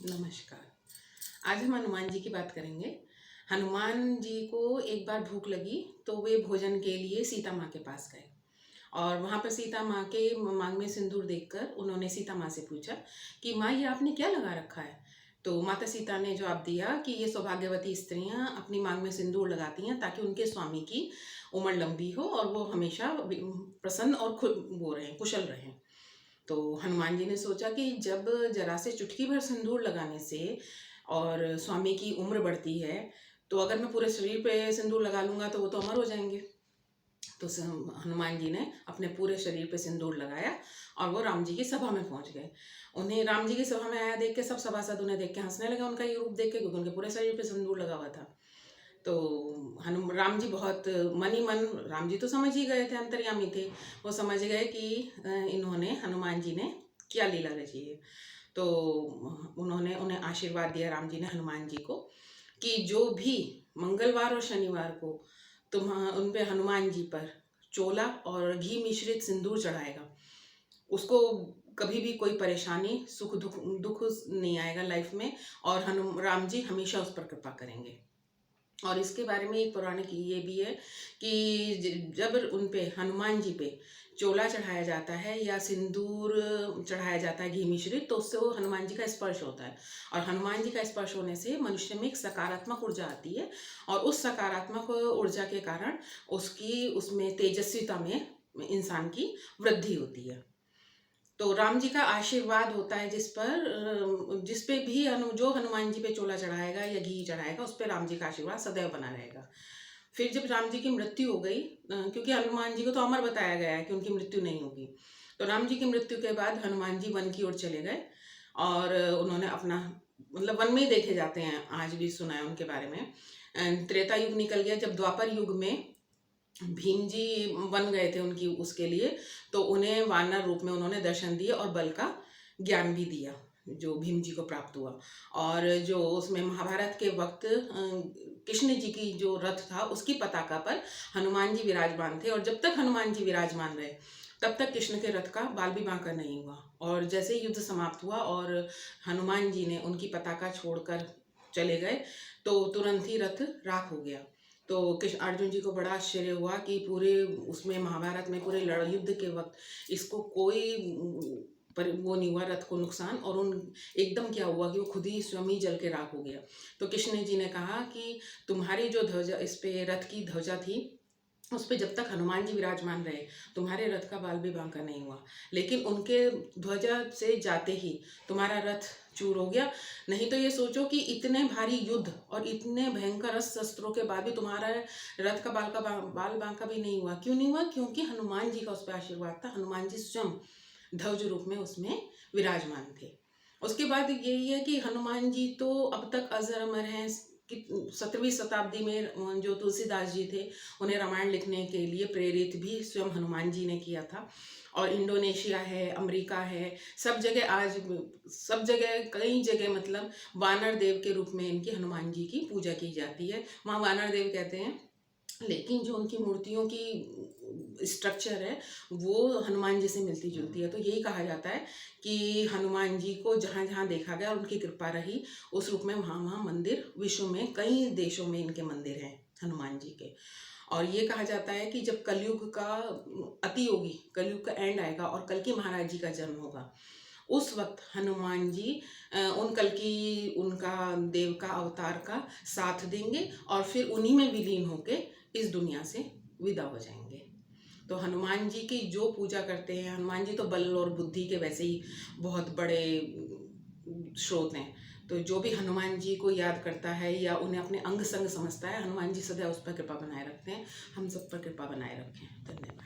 नमस्कार। आज हम हनुमान जी की बात करेंगे। हनुमान जी को एक बार भूख लगी तो वे भोजन के लिए सीता माँ के पास गए और वहाँ पर सीता माँ के मांग में सिंदूर देखकर उन्होंने सीता माँ से पूछा कि माँ, ये आपने क्या लगा रखा है। तो माता सीता ने जवाब दिया कि ये सौभाग्यवती स्त्रियाँ अपनी मांग में सिंदूर लगाती हैं ताकि उनके स्वामी की उम्र लंबी हो और वो हमेशा प्रसन्न और वो रहें, कुशल रहें। तो हनुमान जी ने सोचा कि जब जरा से चुटकी भर सिंदूर लगाने से और स्वामी की उम्र बढ़ती है, तो अगर मैं पूरे शरीर पे सिंदूर लगा लूँगा तो वो तो अमर हो जाएंगे। तो हनुमान जी ने अपने पूरे शरीर पे सिंदूर लगाया और वो राम जी की सभा में पहुंच गए। उन्हें राम जी की सभा में आया देख के सब सभासद उन्हें देख के हंसने लगे, उनका ये रूप देख के, क्योंकि उनके पूरे शरीर पे सिंदूर लगा हुआ था। तो राम जी बहुत मन ही मन, राम जी तो समझ ही गए थे, अंतर्यामी थे, वो समझ गए कि इन्होंने, हनुमान जी ने क्या लीला रची है। तो उन्होंने उन्हें आशीर्वाद दिया, राम जी ने हनुमान जी को, कि जो भी मंगलवार और शनिवार को तुम उन पे हनुमान जी पर चोला और घी मिश्रित सिंदूर चढ़ाएगा, उसको कभी भी कोई परेशानी, सुख दुख दुख नहीं आएगा लाइफ में, और राम जी हमेशा उस पर कृपा करेंगे। और इसके बारे में एक पौराणिक ये भी है कि जब उन पे, हनुमान जी पे चोला चढ़ाया जाता है या सिंदूर चढ़ाया जाता है घी मिश्रित, तो उससे वो हनुमान जी का स्पर्श होता है, और हनुमान जी का स्पर्श होने से मनुष्य में एक सकारात्मक ऊर्जा आती है, और उस सकारात्मक ऊर्जा के कारण उसकी, उसमें तेजस्विता में इंसान की वृद्धि होती है। तो राम जी का आशीर्वाद होता है जिस पे भी जो हनुमान जी पे चोला चढ़ाएगा या घी चढ़ाएगा, उस पे राम जी का आशीर्वाद सदैव बना रहेगा। फिर जब राम जी की मृत्यु हो गई, क्योंकि हनुमान जी को तो अमर बताया गया है कि उनकी मृत्यु नहीं होगी, तो राम जी की मृत्यु के बाद हनुमान जी वन की ओर चले गए और उन्होंने अपना, मतलब वन में ही देखे जाते हैं, आज भी सुना है उनके बारे में। त्रेता युग निकल गया, जब द्वापर युग में भीम जी बन गए थे उनकी, उसके लिए, तो उन्हें वानर रूप में उन्होंने दर्शन दिए और बल का ज्ञान भी दिया जो भीम जी को प्राप्त हुआ। और जो उसमें महाभारत के वक्त कृष्ण जी की जो रथ था उसकी पताका पर हनुमान जी विराजमान थे, और जब तक हनुमान जी विराजमान रहे तब तक कृष्ण के रथ का बाल भी बांका नहीं हुआ। और जैसे युद्ध समाप्त हुआ और हनुमान जी ने उनकी पताका छोड़कर चले गए, तो तुरंत ही रथ राख हो गया। तो कृष्ण, अर्जुन जी को बड़ा आश्चर्य हुआ कि पूरे उसमें, महाभारत में पूरे युद्ध के वक्त इसको कोई पर वो नहीं हुआ, रथ को नुकसान, और उन एकदम क्या हुआ कि वो खुद ही स्वयं ही जल के राख हो गया। तो कृष्ण जी ने कहा कि तुम्हारी जो ध्वजा, इस पे रथ की ध्वजा थी, उस पर जब तक हनुमान जी विराजमान रहे तुम्हारे रथ का बाल भी बांका नहीं हुआ, लेकिन उनके ध्वजा से जाते ही तुम्हारा रथ चूर हो गया। नहीं तो ये सोचो कि इतने भारी युद्ध और इतने भयंकर अस्त्र शस्त्रों के बाद भी तुम्हारा रथ का बाल बांका भी नहीं हुआ। क्यों नहीं हुआ? क्योंकि हनुमान जी का उस पर आशीर्वाद था, हनुमान जी स्वयं ध्वज रूप में उसमें विराजमान थे। उसके बाद यही है कि हनुमान जी तो अब तक अजर अमर हैं। कि 17वीं शताब्दी में जो तुलसीदास जी थे, उन्हें रामायण लिखने के लिए प्रेरित भी स्वयं हनुमान जी ने किया था। और इंडोनेशिया है, अमेरिका है, सब जगह आज, सब जगह, कई जगह, मतलब वानर देव के रूप में इनकी, हनुमान जी की पूजा की जाती है। वहाँ वानर देव कहते हैं, लेकिन जो उनकी मूर्तियों की स्ट्रक्चर है वो हनुमान जी से मिलती जुलती है। तो यही कहा जाता है कि हनुमान जी को जहाँ जहाँ देखा गया और उनकी कृपा रही उस रूप में, वहाँ वहाँ मंदिर, विश्व में कई देशों में इनके मंदिर हैं हनुमान जी के। और ये कहा जाता है कि जब कलयुग का अति होगी, कलयुग का एंड आएगा और कल्कि महाराज जी का जन्म होगा, उस वक्त हनुमान जी उन कल्कि, उनका देव का अवतार का साथ देंगे और फिर उन्हीं में विलीन होके इस दुनिया से विदा हो जाएंगे। तो हनुमान जी की जो पूजा करते हैं, हनुमान जी तो बल और बुद्धि के वैसे ही बहुत बड़े स्रोत हैं। तो जो भी हनुमान जी को याद करता है या उन्हें अपने अंग संग समझता है, हनुमान जी सदैव उस पर कृपा बनाए रखते हैं। हम सब पर कृपा बनाए रखें। धन्यवाद।